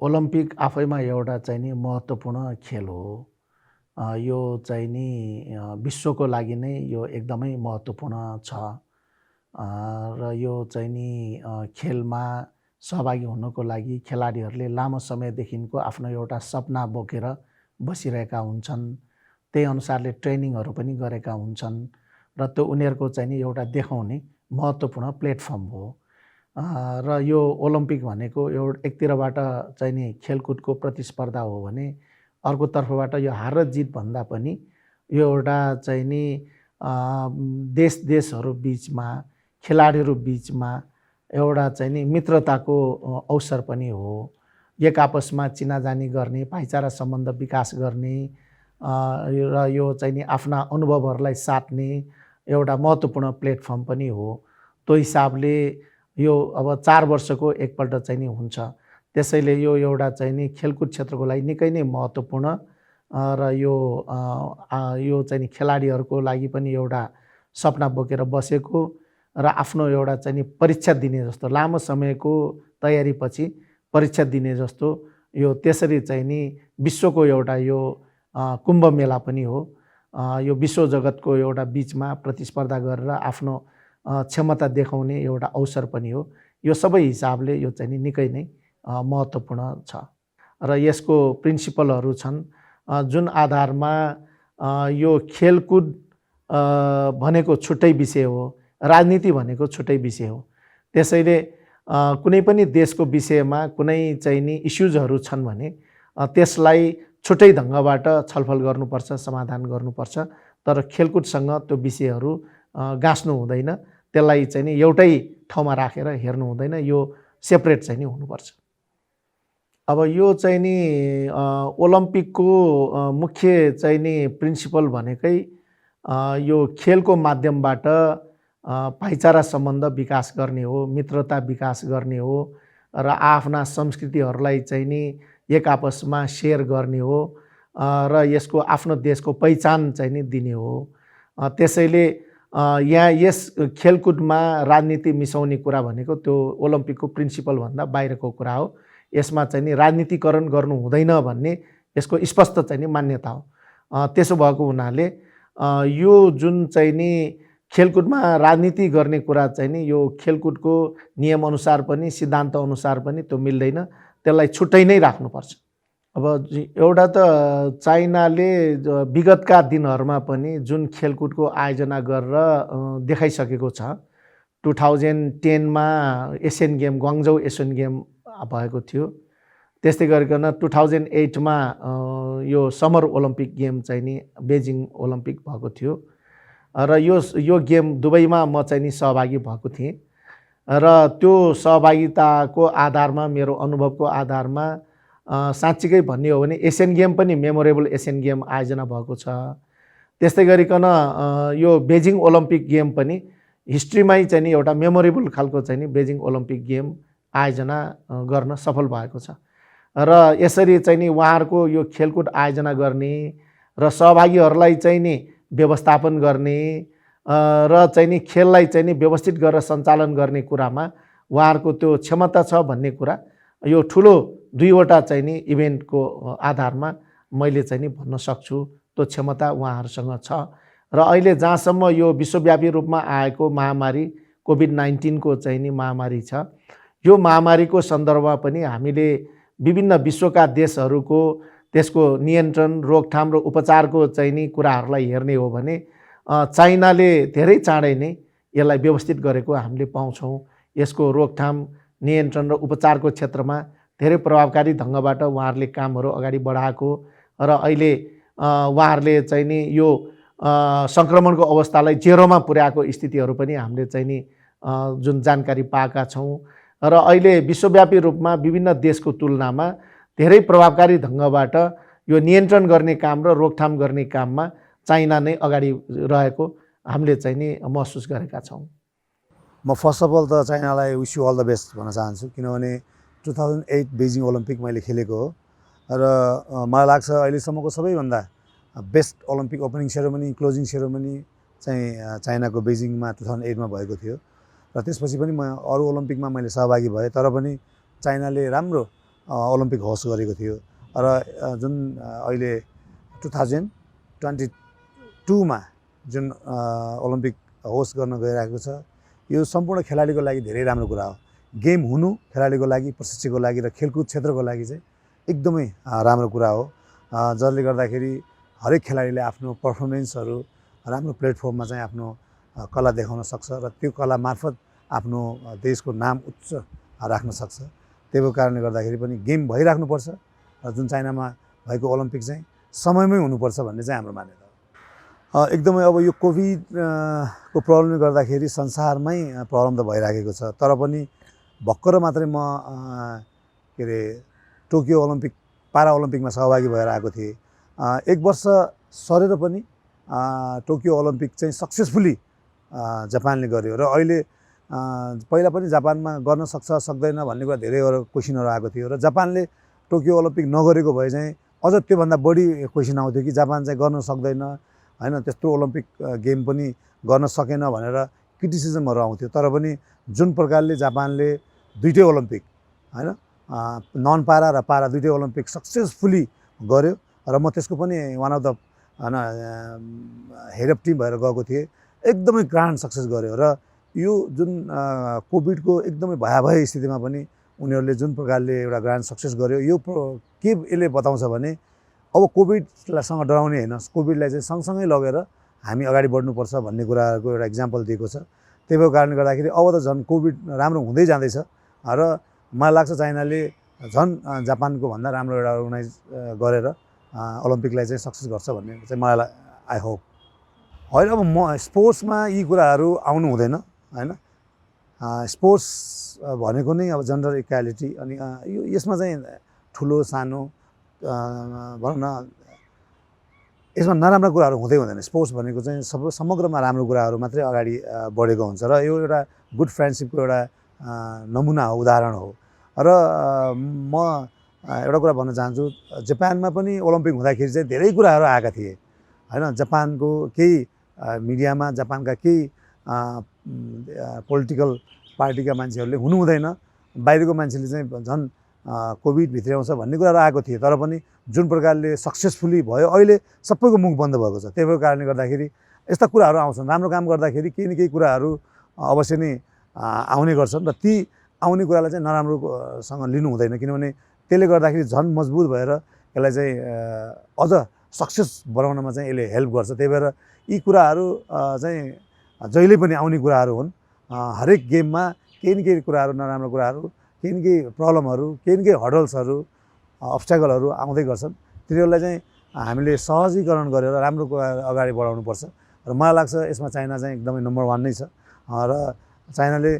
Olympic आफैमा एउटा चाहिँ नि महत्त्वपूर्ण खेल हो। यो चाहिँ नि विश्वको लागि नै यो एकदमै महत्त्वपूर्ण छ। र यो चाहिँ नि खेलमा सहभागी हुनको लागि खेलाडीहरूले लामो समयदेखिको आफ्नो एउटा सपना बोकेर बसिरहेका हुन्छन्। त्यही अनुसारले ट्रेनिङहरू पनि गरेका हुन्छन् र त्यो उनीहरूको चाहिँ नि एउटा देखाउने महत्त्वपूर्ण प्लेटफर्म हो। र यो ओलम्पिक भनेको एकतिरबाट चाहिँ नि खेलकुदको प्रतिस्पर्धा हो भने अर्कोतर्फबाट यो हार र जित भन्दा पनि यो एउटा चाहिँ नि देशहरू बिचमा खेलाडीहरू बिचमा एउटा चाहिँ नि मित्रताको अवसर पनि हो। एक आपसमा चिनाजानी गर्ने, भाइचारा सम्बन्ध विकास गर्ने र यो चाहिँ नि आफ्ना अनुभवहरूलाई साट्ने एउटा महत्त्वपूर्ण प्लेटफर्म पनि हो। त्यो हिसाबले यो अब 4 वर्षको एकपल्ट चाहिँ नि हुन्छ। त्यसैले यो एउटा चाहिँ नि खेलकुद क्षेत्रको लागि निकै नै महत्त्वपूर्ण र यो चाहिँ नि खेलाडीहरूको लागि पनि एउटा सपना बोकेर बसेको र आफ्नो एउटा चाहिँ नि परीक्षा दिने जस्तो लामो समयको तयारीपछि परीक्षा दिने जस्तो यो त्यसरी चाहिँ नि विश्वको एउटा यो कुम्भ मेला पनि हो। यो विश्व जगतको एउटा बिचमा प्रतिस्पर्धा गरेर आफ्नो क्षमता देखाउने एउटा अवसर पनि हो। यो सबै हिसाबले यो चाहिँ नि निकै नै महत्त्वपूर्ण छ र यसको प्रिन्सिपलहरू छन् जुन आधारमा यो खेलकुद भनेको छुट्टै विषय हो, राजनीति भनेको छुट्टै विषय हो। त्यसैले कुनै पनि देशको विषयमा कुनै चाहिँ नि इस्युजहरू छन् भने त्यसलाई छुट्टै ढङ्गबाट छलफल गर्नुपर्छ, समाधान गर्नुपर्छ। तर खेलकुदसँग त्यो विषयहरू गाँस्नु हुँदैन, त्यसलाई चाहिँ नि एउटै ठाउँमा राखेर हेर्नु हुँदैन, यो सेपरेट चाहिँ नि हुनुपर्छ। अब यो चाहिँ नि ओलम्पिकको मुख्य चाहिँ नि प्रिन्सिपल भनेकै यो खेलको माध्यमबाट भाइचारा सम्बन्ध विकास गर्ने हो, मित्रता विकास गर्ने हो र आफ्ना संस्कृतिहरूलाई चाहिँ नि एक आपसमा सेयर गर्ने हो र यसको आफ्नो देशको पहिचान चाहिँ नि दिने हो। त्यसैले यहाँ यस खेलकुदमा राजनीति मिसाउने कुरा भनेको त्यो ओलम्पिकको प्रिन्सिपलभन्दा बाहिरको कुरा हो। यसमा चाहिँ नि राजनीतिकरण गर्नु हुँदैन भन्ने यसको स्पष्ट चाहिँ नि मान्यता हो। त्यसो भएको हुनाले यो जुन चाहिँ नि खेलकुदमा राजनीति गर्ने कुरा चाहिँ नि यो खेलकुदको नियमअनुसार पनि सिद्धान्तअनुसार पनि त्यो मिल्दैन, त्यसलाई छुट्टै नै राख्नुपर्छ। अब एउटा त चाइनाले विगतका दिनहरूमा पनि जुन खेलकुदको आयोजना गरेर देखाइसकेको छ। 2010मा एसियन गेम ग्वाङ्जौ एसियन गेम भएको थियो। त्यस्तै गरिकन 2008मा यो समर ओलम्पिक गेम चाहिँ नि बेजिङ ओलम्पिक भएको थियो र यो गेम दुबईमा म चाहिँ नि सहभागी भएको थिएँ र त्यो सहभागिताको आधारमा मेरो अनुभवको आधारमा साँच्चीकै भन्ने हो भने एसियन गेम पनि मेमोरेबल एसियन गेम आयोजना भएको छ। त्यस्तै गरिकन यो बेजिङ ओलम्पिक गेम पनि हिस्ट्रीमै चाहिँ नि एउटा मेमोरेबल खालको चाहिँ नि बेजिङ ओलम्पिक गेम आयोजना गर्न सफल भएको छ र यसरी चाहिँ नि उहाँहरूको यो खेलकुद आयोजना गर्ने र सहभागीहरूलाई चाहिँ नि व्यवस्थापन गर्ने र चाहिँ नि खेललाई चाहिँ नि व्यवस्थित गरेर सञ्चालन गर्ने कुरामा उहाँहरूको त्यो क्षमता छ भन्ने कुरा यो ठुलो 2वटा चाहिँ नि इभेन्टको आधारमा मैले चाहिँ नि भन्न सक्छु। त्यो क्षमता उहाँहरूसँग छ र अहिले जहाँसम्म यो विश्वव्यापी रूपमा आएको महामारी कोभिड-19 को चाहिँ नि महामारी छ, यो महामारीको सन्दर्भमा पनि हामीले विभिन्न विश्वका देशहरूको त्यसको नियन्त्रण, रोकथाम र उपचारको चाहिँ नि कुराहरूलाई हेर्ने हो भने चाइनाले धेरै चाँडै नै यसलाई व्यवस्थित गरेको हामीले पाउँछौँ। यसको रोकथाम, नियन्त्रण र उपचारको क्षेत्रमा धेरै प्रभावकारी ढङ्गबाट उहाँहरूले कामहरू अगाडि बढाएको र अहिले उहाँहरूले चाहिँ नि यो सङ्क्रमणको अवस्थालाई जेरोमा पुर्याएको स्थितिहरू पनि हामीले चाहिँ नि जुन जानकारी पाएका छौँ र अहिले विश्वव्यापी रूपमा विभिन्न देशको तुलनामा धेरै प्रभावकारी ढङ्गबाट यो नियन्त्रण गर्ने काम र रोकथाम गर्ने काममा चाइना नै अगाडि रहेको हामीले चाहिँ नि महसुस गरेका छौँ। म फर्स्ट अफ अल त चाइनालाई wish you all the best भन्न चाहन्छु, किनभने 2008 बेजिङ ओलम्पिक मैले खेलेको हो र मलाई लाग्छ अहिलेसम्मको सबैभन्दा best Olympic opening ceremony, closing ceremony चाहिँ चाइनाको बेजिङमा 2008मा भएको थियो र त्यसपछि पनि म अरू ओलम्पिकमा मैले सहभागी भएँ, तर पनि चाइनाले राम्रो ओलम्पिक होस्ट गरेको थियो र जुन अहिले 2022मा जुन ओलम्पिक होस्ट गर्न गइरहेको छ यो सम्पूर्ण खेलाडीको लागि धेरै राम्रो कुरा हो। गेम हुनु खेलाडीको लागि, प्रशिक्षकको लागि र खेलकुद क्षेत्रको लागि चाहिँ एकदमै राम्रो कुरा हो, जसले गर्दाखेरि हरेक खेलाडीले आफ्नो पर्फर्मेन्सहरू राम्रो प्लेटफर्ममा चाहिँ आफ्नो कला देखाउन सक्छ र त्यो कला मार्फत आफ्नो देशको नाम उच्च राख्न सक्छ। त्यही कारणले गर्दाखेरि पनि गेम भइराख्नुपर्छ र जुन चाइनामा भएको ओलम्पिक चाहिँ समयमै हुनुपर्छ भन्ने चाहिँ हाम्रो मान्यता हो। एकदमै अब यो कोभिड को प्रब्लमले गर्दाखेरि संसारमै प्रब्लम त भइराखेको छ, तर पनि भर्खर मात्रै म के अरे टोकियो ओलम्पिक पारा ओलम्पिकमा सहभागी भएर आएको थिएँ। एक वर्ष सरेर पनि टोकियो ओलम्पिक चाहिँ सक्सेसफुली जापानले गर्यो र अहिले पहिला पनि जापानमा गर्न सक्छ सक्दैन भन्ने कुरा धेरैवटा क्वेसनहरू आएको थियो र जापानले टोकियो ओलम्पिक नगरेको भए चाहिँ अझ त्योभन्दा बढी क्वेसन आउँथ्यो कि जापान चाहिँ गर्न सक्दैन हैन, त्यस्तो ओलम्पिक गेम पनि गर्न सकेन भनेर क्रिटिसिजमहरू आउँथ्यो। तर पनि जुन प्रकारले जापानले दुईटै ओलम्पिक हैन नन पारा र पारा दुईटै ओलम्पिक सक्सेसफुली गर्यो र म त्यसको पनि वान अफ द हैन हेड अफ टिम भएर गएको थिएँ। एकदमै ग्रान्ड सक्सेस गर्यो र यो जुन कोभिडको एकदमै भयावह स्थितिमा पनि उनीहरूले जुन प्रकारले एउटा ग्रान्ड सक्सेस गर्यो यो के यसले बताउँछ भने अब कोभिडसँग डराउने होइन, कोभिडलाई चाहिँ सँगसँगै लगेर हामी अगाडि बढ्नुपर्छ भन्ने कुराको एउटा इक्जाम्पल दिएको छ। त्यही भएको कारणले गर्दाखेरि अब त झन् कोभिड राम्रो हुँदै जाँदैछ र मलाई लाग्छ चाइनाले झन् जापानको भन्दा राम्रो एउटा अर्गनाइज गरेर ओलम्पिकलाई चाहिँ सक्सेस गर्छ भन्ने चाहिँ मलाई आई होप। होइन अब म स्पोर्ट्समा यी कुराहरू आउनु हुँदैन हैन, स्पोर्ट्स भनेको नै अब जेन्डर इक्वालिटी अनि यो यसमा चाहिँ ठुलो सानो भनौँ न यसमा नराम्रा कुराहरू हुँदै हुँदैन। स्पोर्ट्स भनेको चाहिँ सबै समग्रमा राम्रो कुराहरू मात्रै अगाडि बढेको हुन्छ र यो एउटा गुड फ्रेन्डसिपको एउटा नमुना हो, उदाहरण हो। र म एउटा कुरा भन्न चाहन्छु, जापानमा पनि ओलम्पिक हुँदाखेरि चाहिँ धेरै कुराहरू आएका थिए हैन, जापानको केही मिडियामा जापानका केही पोलिटिकल पार्टीका मान्छेहरूले हुनु हुँदैन, बाहिरको मान्छेले चाहिँ झन् कोभिड भित्र्याउँछ भन्ने कुराहरू आएको थियो। तर पनि जुन प्रकारले सक्सेसफुली भयो अहिले सबैको मुख बन्द भएको छ। त्यही भएको कारणले गर्दाखेरि यस्ता कुराहरू आउँछन्, राम्रो काम गर्दाखेरि केही न केही कुराहरू अवश्य नै आउने गर्छन् र ती आउने कुरालाई चाहिँ नराम्रोसँग लिनु हुँदैन, किनभने त्यसले गर्दाखेरि झन् मजबुत भएर यसलाई चाहिँ अझ सक्सेस बनाउनमा चाहिँ यसले हेल्प गर्छ। त्यही भएर यी कुराहरू चाहिँ जहिले पनि आउने कुराहरू हुन्। हरेक गेममा केही न केही कुराहरू नराम्रो कुराहरू, केही न केही प्रब्लमहरू, केही न केही हर्डल्सहरू अब्स्ट्याकलहरू आउँदै गर्छन्। तिनीहरूलाई चाहिँ हामीले सहजीकरण गरेर राम्रो कुरा अगाडि बढाउनुपर्छ र मलाई लाग्छ यसमा चाइना चाहिँ एकदमै नम्बर 1 नै छ र चाइनाले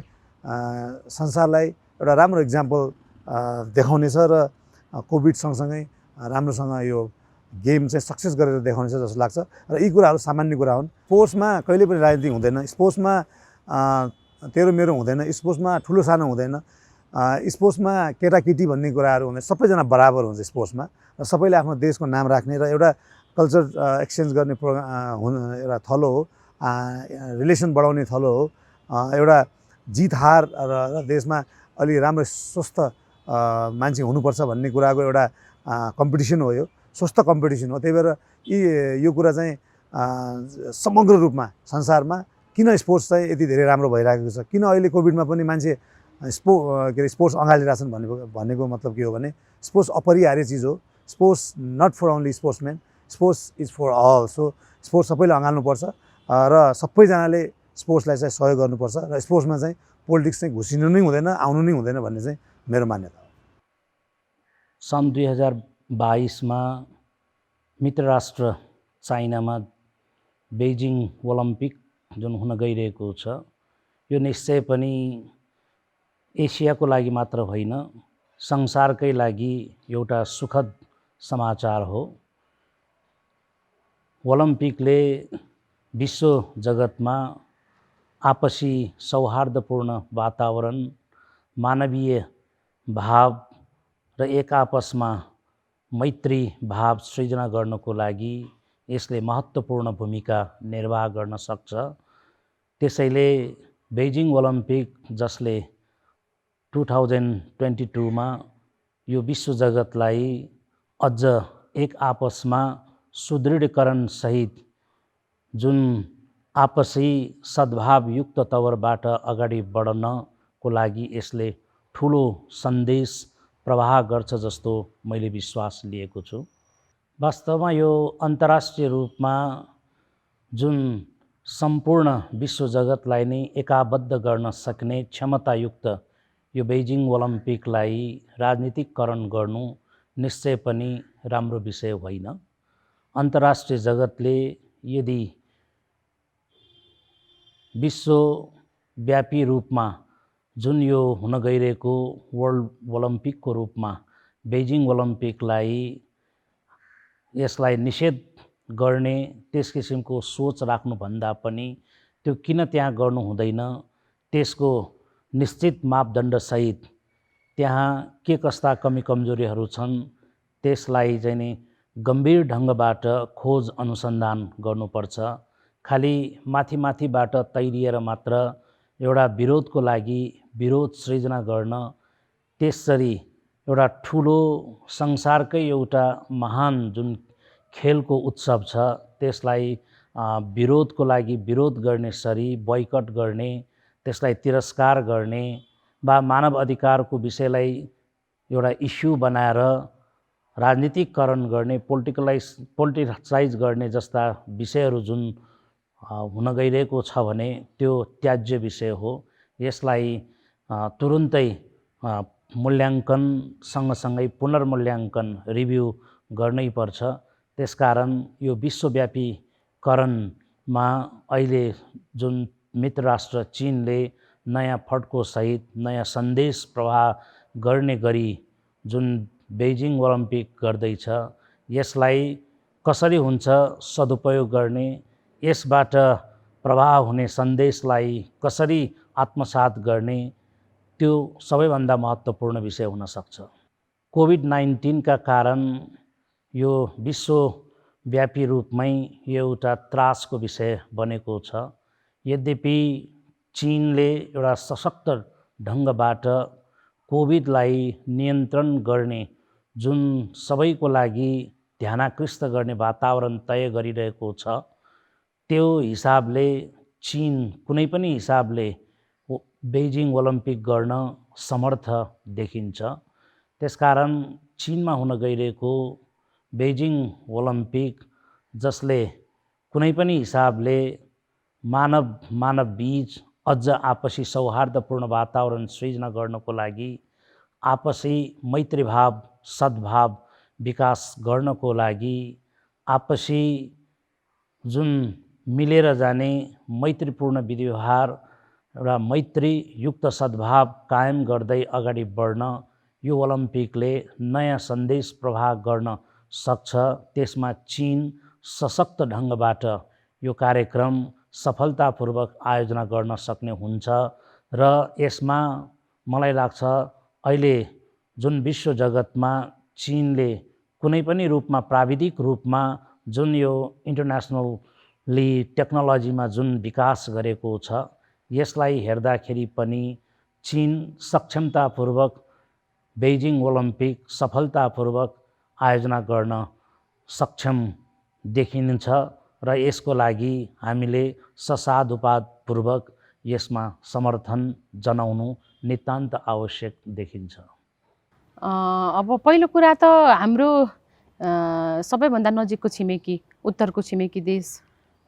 संसारलाई एउटा राम्रो इक्जाम्पल देखाउनेछ र कोभिड सँगसँगै राम्रोसँग यो गेम चाहिँ सक्सेस गरेर देखाउनेछ जस्तो लाग्छ र यी कुराहरू सामान्य कुरा हुन्। स्पोर्ट्समा कहिले पनि राजनीति हुँदैन, स्पोर्ट्समा तेरो मेरो हुँदैन, स्पोर्ट्समा ठुलो सानो हुँदैन, स्पोर्ट्समा केटाकेटी भन्ने कुराहरू हुँदैन, सबैजना बराबर हुन्छ स्पोर्ट्समा र सबैले आफ्नो देशको नाम राख्ने र एउटा कल्चर एक्सचेन्ज गर्ने एउटा थलो हो, रिलेसन बढाउने थलो हो, एउटा जित हार र देशमा अलि राम्रो स्वस्थ मान्छे हुनुपर्छ भन्ने कुराको एउटा कम्पिटिसन हो, यो स्वस्थ कम्पिटिसन हो। त्यही भएर यो कुरा चाहिँ समग्र रूपमा संसारमा किन स्पोर्ट्स चाहिँ यति धेरै राम्रो भइरहेको छ, किन अहिले कोभिडमा पनि मान्छे के अरे स्पोर्ट्स अँगालिरहेछन् भनेको मतलब के हो भने स्पोर्ट्स अपरिहार्य चिज हो। Sports not for only sportsmen, sports is for all. So sports सबैले अँगाल्नुपर्छ र सबैजनाले स्पोर्ट्सलाई चाहिँ सहयोग गर्नुपर्छ र स्पोर्ट्समा चाहिँ पोलिटिक्स चाहिँ घुसिनु नै हुँदैन, आउनु नै हुँदैन भन्ने चाहिँ मेरो मान्यता हो। सन् 2022मा मित्र राष्ट्र चाइनामा बेइजिङ ओलम्पिक जुन हुन गइरहेको छ, यो निश्चय पनि एसियाको लागि मात्र होइन, संसारकै लागि एउटा सुखद समाचार हो। ओलम्पिकले विश्व जगतमा आपसी सौहार्दपूर्ण वातावरण, मानवीय भाव र एक आपसमा मैत्री भाव सृजना गर्नको लागि यसले महत्त्वपूर्ण भूमिका निर्वाह गर्न सक्छ। त्यसैले बेइजिङ ओलम्पिक जसले 2022मा यो विश्व जगतलाई अझ एक आपसमा सुदृढीकरणसहित जुन आपसी सद्भावयुक्त तवरबाट अगाडि बढ्नको लागि यसले ठुलो सन्देश प्रवाह गर्छ जस्तो मैले विश्वास लिएको छु। वास्तवमा यो अन्तर्राष्ट्रिय रूपमा जुन सम्पूर्ण विश्व जगतलाई नै एकाबद्ध गर्न सक्ने क्षमतायुक्त यो बेजिङ ओलम्पिकलाई राजनीतिकरण गर्नु निश्चय पनि राम्रो विषय होइन। अन्तर्राष्ट्रिय जगतले यदि विश्वव्यापी रूपमा जुन यो हुन गइरहेको वर्ल्ड ओलम्पिकको रूपमा बेजिङ ओलम्पिकलाई यसलाई निषेध गर्ने त्यस किसिमको सोच राख्नुभन्दा पनि त्यो किन त्यहाँ गर्नु हुँदैन, त्यसको निश्चित मापदण्डसहित त्यहाँ के कस्ता कमी कमजोरीहरू छन् त्यसलाई चाहिँ नि गम्भीर ढङ्गबाट खोज अनुसन्धान गर्नुपर्छ। खालि माथिबाट तैरिएर मात्र एउटा विरोधको लागि विरोध सृजना गर्न, त्यसरी एउटा ठुलो संसारकै एउटा महान जुन खेलको उत्सव छ त्यसलाई विरोधको लागि विरोध गर्ने सरी बोयकट गर्ने, त्यसलाई तिरस्कार गर्ने वा मानव अधिकारको विषयलाई एउटा इस्यु बनाएर राजनीतिकरण गर्ने, पोलिटिसाइज गर्ने जस्ता विषयहरू जुन हुन गइरहेको छ भने त्यो त्याज्य विषय हो। यसलाई तुरुन्तै मूल्याङ्कन सँगसँगै पुनर्मूल्याङ्कन रिभ्यू गर्नै पर्छ। त्यसकारण यो विश्वव्यापीकरणमा अहिले जुन मित्र राष्ट्र चीनले नयाँ फड्कोसहित नयाँ सन्देश प्रवाह गर्ने गरी जुन बेजिङ ओलम्पिक गर्दैछ, यसलाई कसरी हुन्छ सदुपयोग गर्ने, यसबाट प्रवाह हुने सन्देशलाई कसरी आत्मसात गर्ने, त्यो सबैभन्दा महत्त्वपूर्ण विषय हुन सक्छ। कोभिड-19 का कारण यो विश्वव्यापी रूपमै यो एउटा त्रासको विषय बनेको छ। यद्यपि चीनले एउटा सशक्त ढङ्गबाट कोभिडलाई नियन्त्रण गर्ने जुन सबैको लागि ध्यानाकृष्ट गर्ने वातावरण तय गरिरहेको छ, त्यो हिसाबले चीन कुनै पनि हिसाबले बेजिङ ओलम्पिक गर्न समर्थ देखिन्छ। त्यसकारण चीनमा हुन गइरहेको बेजिङ ओलम्पिक, जसले कुनै पनि हिसाबले मानव बीच अझ आपसी सौहार्दपूर्ण वातावरण सृजना गर्नको लागि, आपसी मैत्रीभाव सद्भाव विकास गर्नको लागि, आपसी जुन मिलेर जाने मैत्रीपूर्ण व्यवहार र मैत्रीयुक्त सद्भाव कायम गर्दै अगाडि बढ्न यो ओलम्पिकले नयाँ सन्देश प्रवाह गर्न सक्छ। त्यसमा चीन सशक्त ढङ्गबाट यो कार्यक्रम सफलतापूर्वक आयोजना गर्न सक्ने हुन्छ र यसमा मलाई लाग्छ अहिले जुन विश्व जगतमा चीनले कुनै पनि रूपमा प्राविधिक रूपमा जुन यो इन्टरनेसनली टेक्नोलोजीमा जुन विकास गरेको छ, यसलाई हेर्दाखेरि पनि चीन सक्षमतापूर्वक बेजिङ ओलम्पिक सफलतापूर्वक आयोजना गर्न सक्षम देखिन्छ र यसको लागि हामीले ससाधुपातपूर्वक यसमा समर्थन जनाउनु नितान्त आवश्यक देखिन्छ। अब पहिलो कुरा त हाम्रो सबैभन्दा नजिकको छिमेकी उत्तरको छिमेकी देश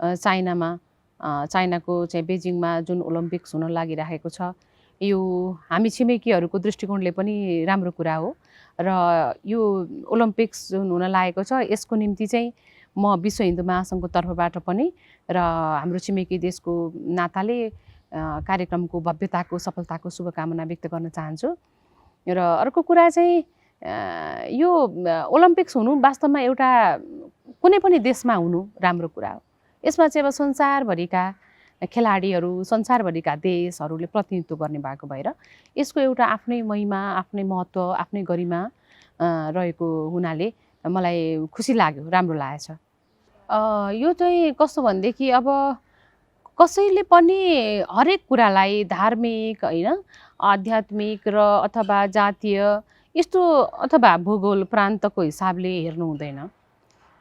चाइनाको चाहिँ बेजिङमा जुन ओलम्पिक्स हुन लागिरहेको छ, यो हामी छिमेकीहरूको दृष्टिकोणले पनि राम्रो कुरा हो र यो ओलम्पिक्स जुन हुन लागेको छ यसको निम्ति चाहिँ म विश्व हिन्दू महासङ्घको तर्फबाट पनि र हाम्रो छिमेकी देशको नाताले कार्यक्रमको भव्यताको सफलताको शुभकामना व्यक्त गर्न चाहन्छु। र अर्को कुरा चाहिँ यो ओलम्पिक्स हुनु वास्तवमा एउटा कुनै पनि देशमा हुनु राम्रो कुरा हो। यसमा चाहिँ अब संसारभरिका खेलाडीहरू, संसारभरिका देशहरूले प्रतिनिधित्व गर्ने भएको भएर यसको एउटा आफ्नै महिमा, आफ्नै महत्त्व, आफ्नै गरिमा रहेको हुनाले मलाई खुसी लाग्यो, राम्रो लागेछ। यो चाहिँ कस्तो भनेदेखि अब कसैले पनि हरेक कुरालाई धार्मिक होइन, आध्यात्मिक र अथवा जातीय यस्तो अथवा भूगोल प्रान्तको हिसाबले हेर्नु हुँदैन।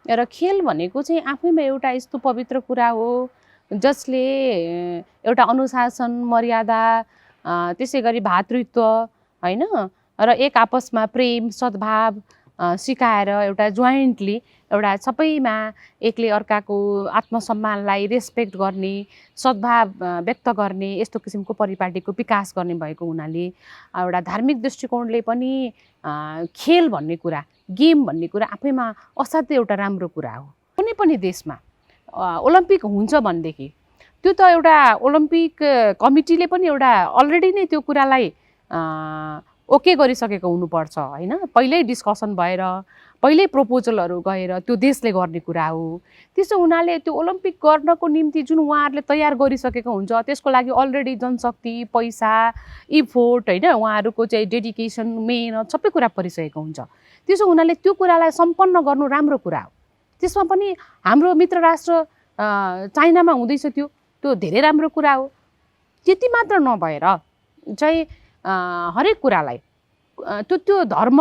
र खेल भनेको चाहिँ आफैमा एउटा यस्तो पवित्र कुरा हो जसले एउटा अनुशासन, मर्यादा, त्यसै गरी भातृत्व होइन र एक आपसमा प्रेम, सद्भाव सिकाएर एउटा जोइन्टली एउटा सबैमा एकले अर्काको आत्मसम्मानलाई रेस्पेक्ट गर्ने, सद्भाव व्यक्त गर्ने यस्तो किसिमको परिपाटीको विकास गर्ने भएको हुनाले एउटा धार्मिक दृष्टिकोणले पनि खेल भन्ने कुरा, गेम भन्ने कुरा आफैमा असाध्यै एउटा राम्रो कुरा हो। कुनै पनि देशमा ओलम्पिक हुन्छ भनेदेखि त्यो त एउटा ओलम्पिक कमिटीले पनि एउटा अलरेडी नै त्यो कुरालाई ओके गरिसकेको हुनुपर्छ होइन। पहिल्यै डिस्कसन भएर पहिल्यै प्रपोजलहरू गएर त्यो देशले गर्ने कुरा हो। त्यसो हुनाले त्यो ओलम्पिक गर्नको निम्ति जुन उहाँहरूले तयार गरिसकेको हुन्छ त्यसको लागि अलरेडी जनशक्ति, पैसा, इफोर्ट होइन उहाँहरूको चाहिँ डेडिकेसन, मेहनत सबै कुरा परिसकेको हुन्छ। त्यसो हुनाले त्यो कुरालाई सम्पन्न गर्नु राम्रो कुरा हो। त्यसमा पनि हाम्रो मित्र राष्ट्र चाइनामा हुँदैछ त्यो धेरै राम्रो कुरा हो। त्यति मात्र नभएर चाहिँ हरेक कुरालाई त्यो धर्म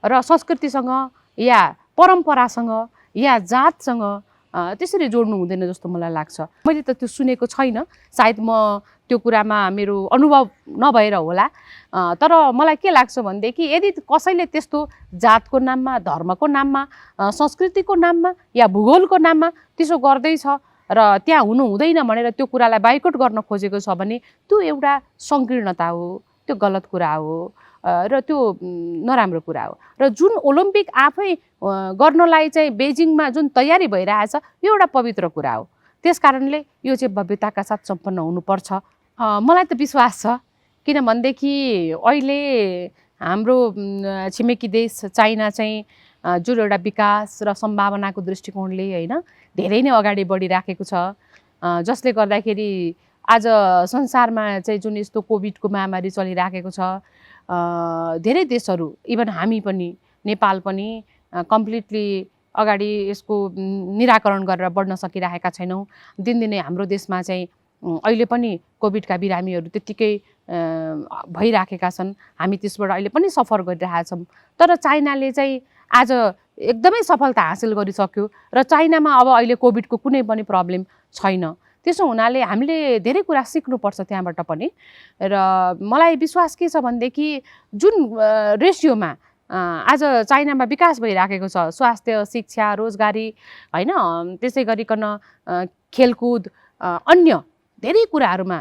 र संस्कृतिसँग या परम्परासँग या जातसँग त्यसरी जोड्नु हुँदैन जस्तो मलाई लाग्छ। मैले त त्यो सुनेको छैन, सायद म त्यो कुरामा मेरो अनुभव नभएर होला। तर मलाई के लाग्छ भनेदेखि यदि कसैले त्यस्तो जातको नाममा, धर्मको नाममा, संस्कृतिको नाममा या भूगोलको नाममा त्यसो गर्दैछ र त्यहाँ हुनु हुँदैन भनेर त्यो कुरालाई बाइकआउट गर्न खोजेको छ भने त्यो एउटा सङ्कीर्णता हो, त्यो गलत कुरा हो र त्यो नराम्रो कुरा हो। र जुन ओलम्पिक आफै गर्नलाई चाहिँ बेजिङमा जुन तयारी भइरहेछ यो एउटा पवित्र कुरा हो। त्यस कारणले यो चाहिँ भव्यताका साथ सम्पन्न हुनुपर्छ मलाई त विश्वास छ। किनभनेदेखि अहिले हाम्रो छिमेकी देश चाइना चाहिँ जुन एउटा विकास र सम्भावनाको दृष्टिकोणले होइन धेरै नै अगाडि बढिराखेको छ, जसले गर्दाखेरि आज संसारमा चाहिँ जुन यस्तो कोभिडको महामारी चलिराखेको छ धेरै देशहरू, इभन हामी पनि, नेपाल पनि कम्प्लिटली अगाडि यसको निराकरण गरेर बढ्न सकिरहेका छैनौँ। दिनदिनै हाम्रो देशमा चाहिँ अहिले पनि कोभिडका बिरामीहरू त्यत्तिकै भइराखेका छन्। हामी त्यसबाट अहिले पनि सफर गरिरहेछौँ। तर चाइनाले चाहिँ आज एकदमै सफलता हासिल गरिसक्यो र चाइनामा अब अहिले कोभिडको कुनै पनि प्रब्लम छैन। त्यसो हुनाले हामीले धेरै कुरा सिक्नुपर्छ त्यहाँबाट पनि। र मलाई विश्वास के छ भनेदेखि जुन रेसियोमा आज चाइनामा विकास भइराखेको छ, स्वास्थ्य, शिक्षा, रोजगारी होइन, त्यसै गरिकन खेलकुद, अन्य धेरै कुराहरूमा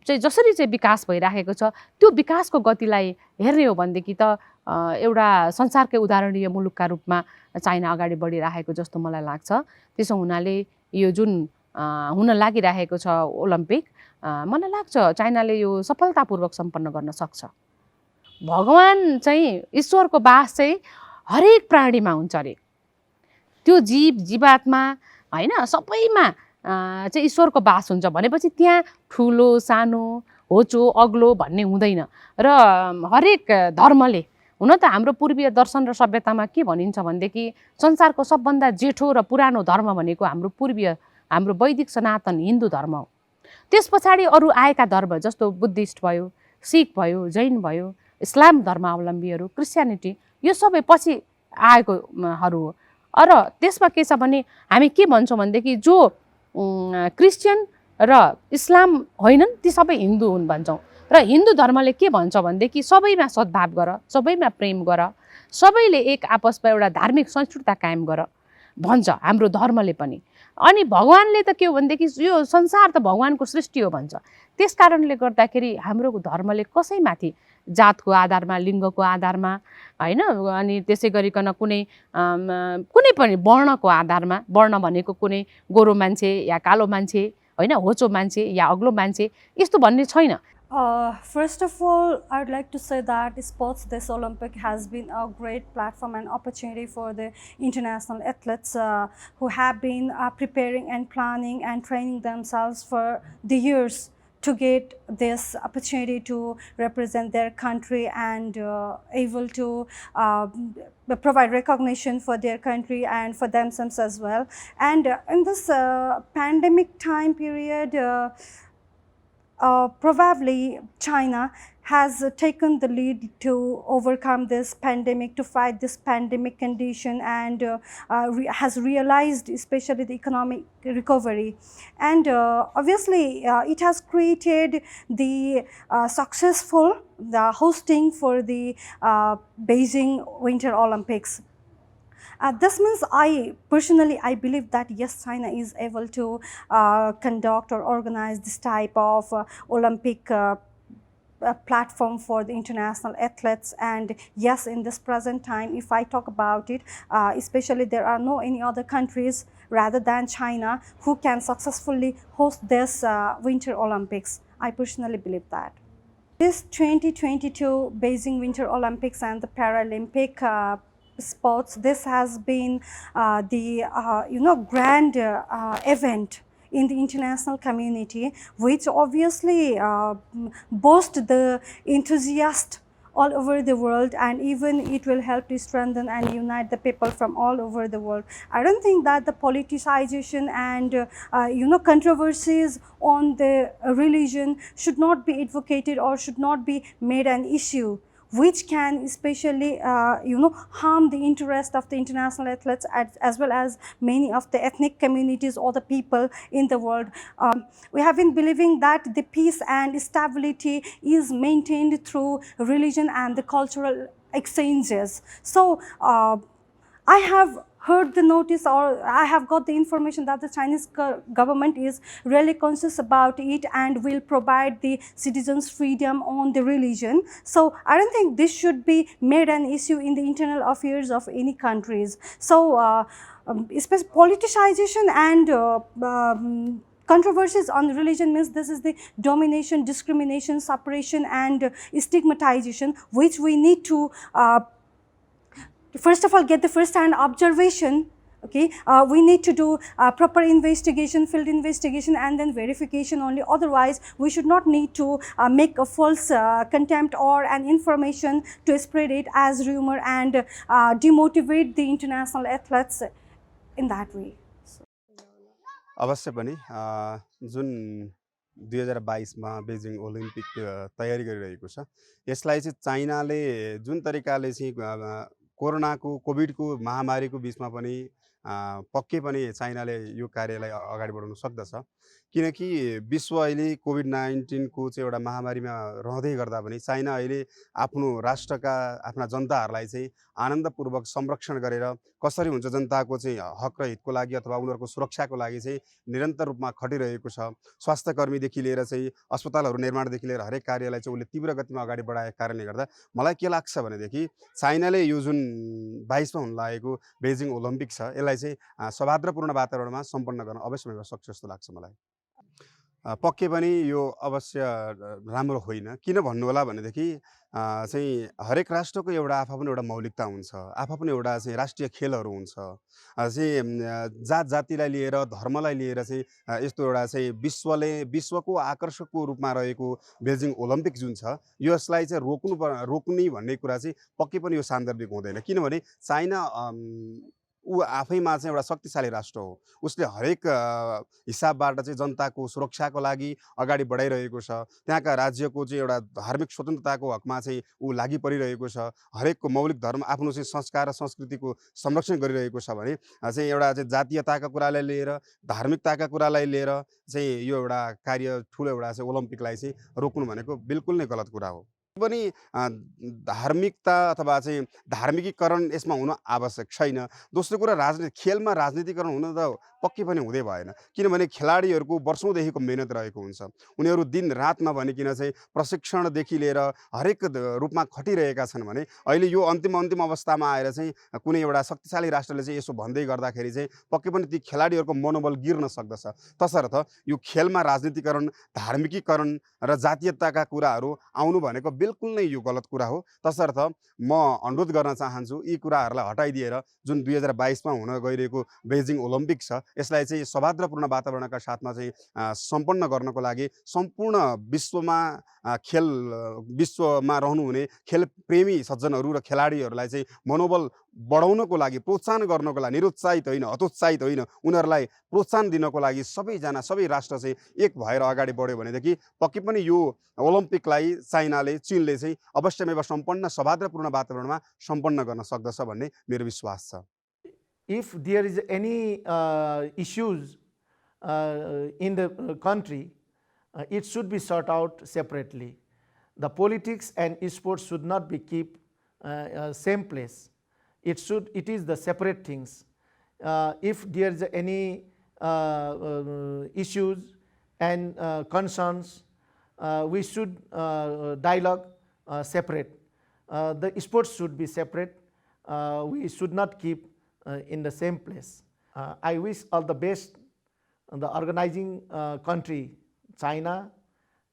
चाहिँ जसरी चाहिँ विकास भइराखेको छ त्यो विकासको गतिलाई हेर्ने हो भनेदेखि त एउटा संसारकै उदाहरणीय मुलुकका रूपमा चाइना अगाडि बढिरहेको जस्तो मलाई लाग्छ। त्यसो हुनाले यो जुन हुन लागिरहेको छ ओलम्पिक, मलाई लाग्छ चाइनाले यो सफलतापूर्वक सम्पन्न गर्न सक्छ। भगवान चाहिँ ईश्वरको बास चाहिँ हरेक प्राणीमा हुन्छ अरे। त्यो जीवात्मा होइन सबैमा चाहिँ ईश्वरको बास हुन्छ भनेपछि त्यहाँ ठुलो सानो होचो अग्लो भन्ने हुँदैन। र हरेक धर्मले, हुन त हाम्रो पूर्वीय दर्शन र सभ्यतामा के भनिन्छ भनेदेखि संसारको सबभन्दा जेठो र पुरानो धर्म भनेको हाम्रो वैदिक सनातन हिन्दू धर्म हो। त्यस पछाडि अरू आएका धर्म जस्तो बुद्धिस्ट भयो, सिख भयो, जैन भयो, इस्लाम धर्मावलम्बीहरू, क्रिस्चियनिटी, यो सबै पछि आएकोहरू हो। र त्यसमा के छ भने हामी के भन्छौँ भनेदेखि जो क्रिस्चियन र इस्लाम होइनन् ती सबै हिन्दू हुन् भन्छौँ। र हिन्दू धर्मले के भन्छ भनेदेखि सबैमा सद्भाव गर, सबैमा प्रेम गर, सबैले एक आपसमा एउटा धार्मिक सहिष्णुता कायम गर भन्छ हाम्रो धर्मले पनि। अनि भगवानले त के हो भनेदेखि यो संसार त भगवानको सृष्टि हो भन्छ। त्यस कारणले गर्दाखेरि हाम्रो धर्मले कसैमाथि जातको आधारमा, लिङ्गको आधारमा होइन, अनि त्यसै गरिकन कुनै पनि वर्णको आधारमा, वर्ण भनेको कुनै गोरो मान्छे या कालो मान्छे होइन, होचो मान्छे या अग्लो मान्छे यस्तो भन्ने छैन। First of all, I'd like to say that sports this Olympic has been a great platform and opportunity for the international athletes who have been preparing and planning and training themselves for the years to get this opportunity to represent their country and able to provide recognition for their country and for themselves as well. And in this pandemic time period, probably China has taken the lead to overcome this pandemic, to fight this pandemic condition, and has realized especially the economic recovery. And obviously it has created the successful the hosting for the Beijing Winter Olympics. This means I believe that yes, China is able to conduct or organize this type of Olympic platform for the international athletes. And yes, in this present time, if I talk about it, especially there are no any other countries rather than China who can successfully host this Winter Olympics. I personally believe that. This 2022 Beijing Winter Olympics and the Paralympic sports, this has been the grand event in the international community, which obviously boasts the enthusiasts all over the world, and even it will help to strengthen and unite the people from all over the world. I don't think that the politicization and controversies on the religion should not be advocated or should not be made an issue, which can especially harm the interest of the international athletes as well as many of the ethnic communities or the people in the world. We have been believing that the peace and stability is maintained through religion and the cultural exchanges. So I have heard the notice, or I have got the information that the Chinese government is really conscious about it and will provide the citizens freedom on the religion. So I don't think this should be made an issue in the internal affairs of any countries. So especially politicization and controversies on religion means this is the domination, discrimination, suppression and stigmatization, which we need to first of all get the first hand observation. Okay, we need to do proper investigation, field investigation, and then verification only. Otherwise we should not need to make a false contempt or an information to spread it as rumor and demotivate the international athletes in that way. अवश्य पनि जुन 2022 मा Beijing Olympic तयारी गरिरहेको छ, यसलाई चाहिँ चाइनाले जुन तरिकाले चाहिँ कोरोनाको कोभिडको महामारीको बीचमा पनि पक्कै पनि चाइनाले यो कार्यलाई अगाडि बढाउन सक्दछ, किनकि विश्व अहिले कोभिड-19 को चाहिँ एउटा महामारीमा रहँदै गर्दा पनि चाइना अहिले आफ्नो राष्ट्रका आफ्ना जनताहरूलाई चाहिँ आनन्दपूर्वक संरक्षण गरेर कसरी हुन्छ जनताको चाहिँ हक र हितको लागि अथवा उनीहरूको सुरक्षाको लागि चाहिँ निरन्तर रूपमा खटिरहेको छ। स्वास्थ्य कर्मीदेखि लिएर चाहिँ अस्पतालहरू निर्माणदेखि लिएर हरेक कार्यलाई चाहिँ उसले तीव्र गतिमा अगाडि बढाएको कारणले गर्दा मलाई के लाग्छ भनेदेखि चाइनाले यो जुन 22 मा हुन लागेको बेजिङ ओलम्पिक छ, यसलाई चाहिँ सौहार्दपूर्ण वातावरणमा सम्पन्न गर्न अवश्य सक्छ जस्तो लाग्छ मलाई। पक्कै पनि यो अवश्य राम्रो होइन। किन भन्नु होला भनेदेखि चाहिँ हरेक राष्ट्रको एउटा आफ्नो एउटा मौलिकता हुन्छ, आफ्नो एउटा चाहिँ राष्ट्रिय खेलहरू हुन्छ। चाहिँ जात जातिलाई लिएर धर्मलाई लिएर चाहिँ यस्तो एउटा चाहिँ विश्वको आकर्षकको रूपमा रहेको बेजिङ ओलम्पिक जुन छ, यसलाई चाहिँ रोक्ने भन्ने कुरा चाहिँ पक्कै पनि यो सान्दर्भिक हुँदैन। किनभने चाइना ऊ आफैमा चाहिँ एउटा शक्तिशाली राष्ट्र हो। उसले हरेक हिसाबबाट चाहिँ जनताको सुरक्षाको लागि अगाडि बढाइरहेको छ। त्यहाँका राज्यको चाहिँ एउटा धार्मिक स्वतन्त्रताको हकमा चाहिँ ऊ लागि परिरहेको छ। हरेकको मौलिक धर्म आफ्नो चाहिँ संस्कार र संस्कृतिको संरक्षण गरिरहेको छ भने चाहिँ एउटा चाहिँ जातीयताका कुरालाई लिएर, धार्मिकताका कुरालाई लिएर चाहिँ यो एउटा कार्य ठुलो एउटा चाहिँ ओलम्पिकलाई चाहिँ रोक्नु भनेको बिल्कुल नै गलत कुरा हो। पनि धार्मिकता अथवा चाहिँ धार्मिकीकरण यसमा हुन आवश्यक छैन। दोस्रो कुरा खेलमा राजनीतिकरण हुन त पक्कै पनि हुँदै भएन, किनभने खेलाडीहरूको वर्षौंदेखिको मेहनत रहेको हुन्छ। उनीहरू दिन रात नभनिकन चाहिँ प्रशिक्षणदेखि लिएर हरेक रूपमा खटिरहेका छन् भने अहिले यो अन्तिम अवस्थामा आएर चाहिँ कुनै एउटा शक्तिशाली राष्ट्रले चाहिँ यसो भन्दै गर्दाखेरि चाहिँ पक्कै पनि ती खेलाडीहरूको मनोबल गिर्न सक्दछ। तसर्थ यो खेलमा राजनीतिकरण, धार्मिकीकरण र जातीयताका कुराहरू आउनु भनेको बिल्कुल नै यो गलत कुरा हो। तसर्थ म अनुरोध गर्न चाहन्छु यी कुराहरूलाई हटाइदिएर जुन 2022 मा हुन गइरहेको बेजिङ ओलम्पिक छ, यसलाई चाहिँ सौहार्दपूर्ण वातावरणका साथमा चाहिँ सम्पन्न गर्नको लागि सम्पूर्ण विश्वमा विश्वमा रहनुहुने खेल प्रेमी सज्जनहरू र खेलाडीहरूलाई चाहिँ मनोबल बढाउनको लागि, प्रोत्साहन गर्नको लागि, निरुत्साहित होइन, हतोत्साहित होइन, उनीहरूलाई प्रोत्साहन दिनको लागि सबै राष्ट्र चाहिँ एक भएर अगाडि बढ्यो भनेदेखि पक्कै पनि यो ओलम्पिकलाई चाइनाले, चीनले चाहिँ अवश्यमेव सम्पन्न सौहार्दपूर्ण वातावरणमा सम्पन्न गर्न सक्दछ भन्ने मेरो विश्वास छ। If there is any issues in the country, it should be sorted out separately. The politics and sports should not be kept same place. It is the separate things. If there is any issues and concerns, we should dialogue separate. The sports should be separate. We should not keep in the same place. I wish all the best the organizing country, China,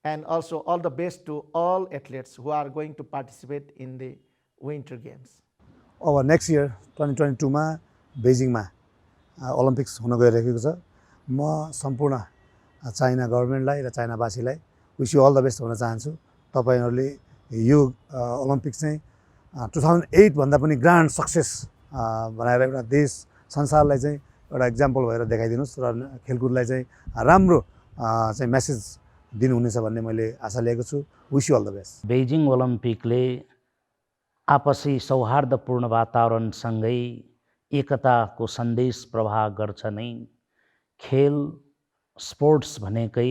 and also all the best to all athletes who are going to participate in the Winter Games. अब next year 2022 मा बेजिङमा Olympics हुन गइरहेको छ। म सम्पूर्ण China गभर्मेन्टलाई र चाइनावासीलाई wish you all the best भन्न चाहन्छु। तपाईहरुले यो ओलम्पिक चाहिँ 2008 भन्दा पनि ग्रान्ड सक्सेस बनाएर एउटा देश संसारलाई चाहिँ एउटा एक्जाम्पल भएर देखाइदिनुस् र खेलकुदलाई चाहिँ राम्रो चाहिँ मेसेज दिनुहुनेछ भन्ने मैले आशा लिएको छु। Wish you all the best. Beijing ओलम्पिकले आपसी सौहार्दपूर्ण वातावरणसँगै एकताको सन्देश प्रवाह गर्छ नै। खेल स्पोर्ट्स भनेकै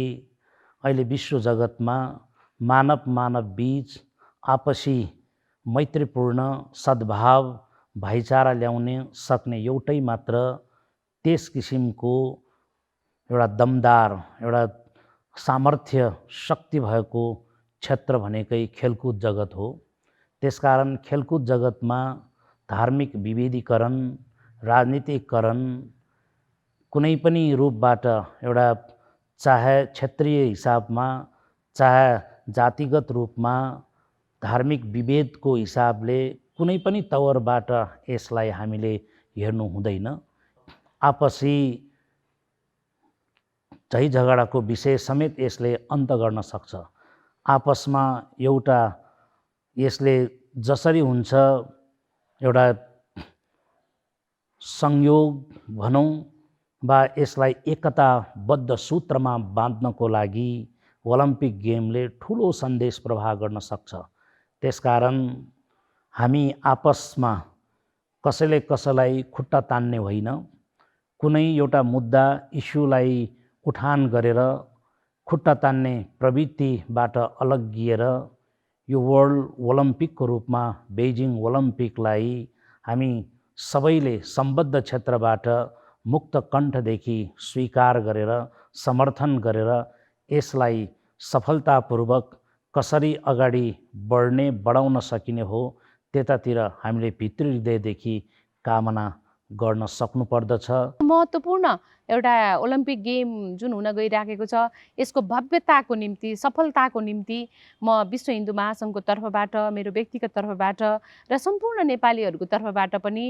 अहिले विश्व जगतमा मानव बीच आपसी मैत्रीपूर्ण सद्भाव भाइचारा ल्याउने सक्ने एउटै मात्र त्यस किसिमको एउटा दमदार एउटा सामर्थ्य शक्ति भएको क्षेत्र भनेकै खेलकुद जगत हो। त्यसकारण खेलकुद जगतमा धार्मिक विभेदीकरण, राजनीतिकरण कुनै पनि रूपबाट एउटा चाहे क्षेत्रीय हिसाबमा चाहे जातिगत रूपमा धार्मिक विभेदको हिसाबले कुनै पनि तवरबाट यसलाई हामीले हेर्नु हुँदैन। आपसी झै झगडाको विषय समेत यसले अन्त गर्न सक्छ। आपसमा एउटा यसले जसरी हुन्छ एउटा संयोग भनौं वा यसलाई एकताबद्ध सूत्रमा बाँध्नको लागि ओलम्पिक गेमले ठूलो सन्देश प्रवाह गर्न सक्छ। त्यसकारण हामी आपसमा कसैले कसैलाई खुट्टा तान्ने होइन, कुनै एउटा मुद्दा इस्युलाई उठान गरेर खुट्टा तान्ने प्रवृत्तिबाट अलग्गिएर यो वर्ल्ड ओलम्पिकको रूपमा बेजिङ ओलम्पिकलाई हामी सबैले सम्बद्ध क्षेत्रबाट मुक्त कण्ठदेखि स्वीकार गरेर समर्थन गरेर यसलाई सफलतापूर्वक कसरी अगाडि बढाउन सकिने हो त्यतातिर हामीले भित्री हृदयदेखि कामना गर्न सक्नुपर्दछ। महत्त्वपूर्ण एउटा ओलम्पिक गेम जुन हुन गइराखेको छ यसको भव्यताको निम्ति, सफलताको निम्ति म विश्व हिन्दू महासङ्घको तर्फबाट, मेरो व्यक्तिगत तर्फबाट र सम्पूर्ण नेपालीहरूको तर्फबाट पनि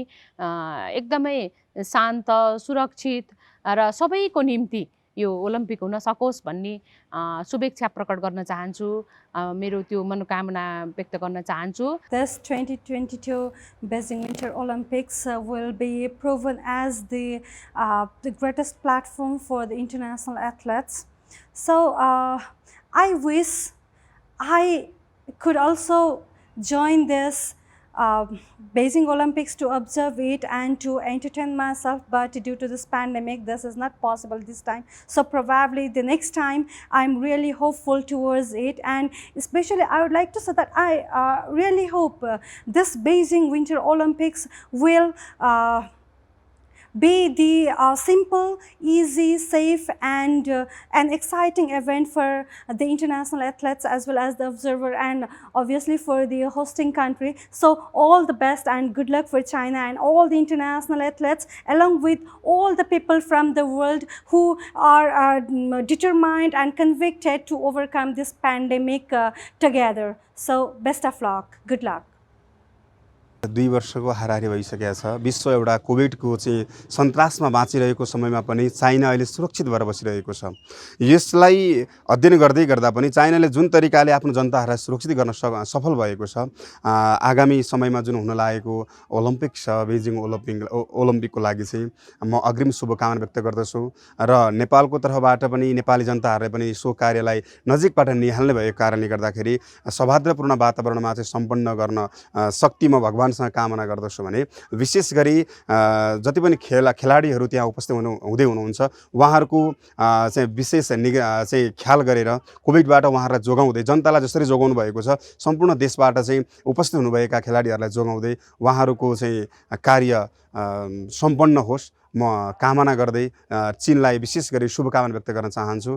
एकदमै शान्त, सुरक्षित र सबैको निम्ति यो ओलम्पिक हुन सकोस् भन्ने शुभेच्छा प्रकट गर्न चाहन्छु। मेरो त्यो मनोकामना व्यक्त गर्न चाहन्छु। This 2022 Beijing Winter Olympics will be proven as the greatest platform for the international athletes. So I wish I could also join this Beijing Olympics to observe it and to entertain myself, but due to this pandemic this is not possible this time. So probably the next time I'm really hopeful towards it, and especially I would like to say that I really hope this Beijing Winter Olympics will be the simple, easy, safe and an exciting event for the international athletes as well as the observer and obviously for the hosting country. So all the best and good luck for China and all the international athletes along with all the people from the world who are determined and convicted to overcome this pandemic together. So best of luck. Good luck. 2 वर्षको हाराहारी भइसकेको छ। विश्व एउटा कोभिडको चाहिँ सन्तासमा बाँचिरहेको समयमा पनि चाइना अहिले सुरक्षित भएर बसिरहेको छ। यसलाई अध्ययन गर्दै गर्दा पनि चाइनाले जुन तरिकाले आफ्नो जनताहरूलाई सुरक्षित गर्न सफल भएको छ, आगामी समयमा जुन हुन लागेको ओलम्पिक छ, बेजिङ ओलम्पिकको लागि चाहिँ म अग्रिम शुभकामना व्यक्त गर्दछु र नेपालको तर्फबाट पनि नेपाली जनताहरूले पनि सो कार्यलाई नजिकबाट निहाल्ने भएको कारणले गर्दाखेरि सौहार्दपूर्ण वातावरणमा चाहिँ सम्पन्न गर्न शक्ति म भगवानसँग कामना गर्दछु भने विशेष गरी जति पनि खेलाडीहरू त्यहाँ उपस्थित हुँदै हुनुहुन्छ उहाँहरूको चाहिँ विशेष चाहिँ ख्याल गरेर कोभिडबाट उहाँहरूलाई जोगाउँदै जनतालाई जसरी जोगाउनु भएको छ सम्पूर्ण देशबाट चाहिँ उपस्थित हुनुभएका खेलाडीहरूलाई जोगाउँदै उहाँहरूको चाहिँ कार्य सम्पन्न होस् म कामना गर्दै चीनलाई विशेष गरी शुभकामना व्यक्त गर्न चाहन्छु।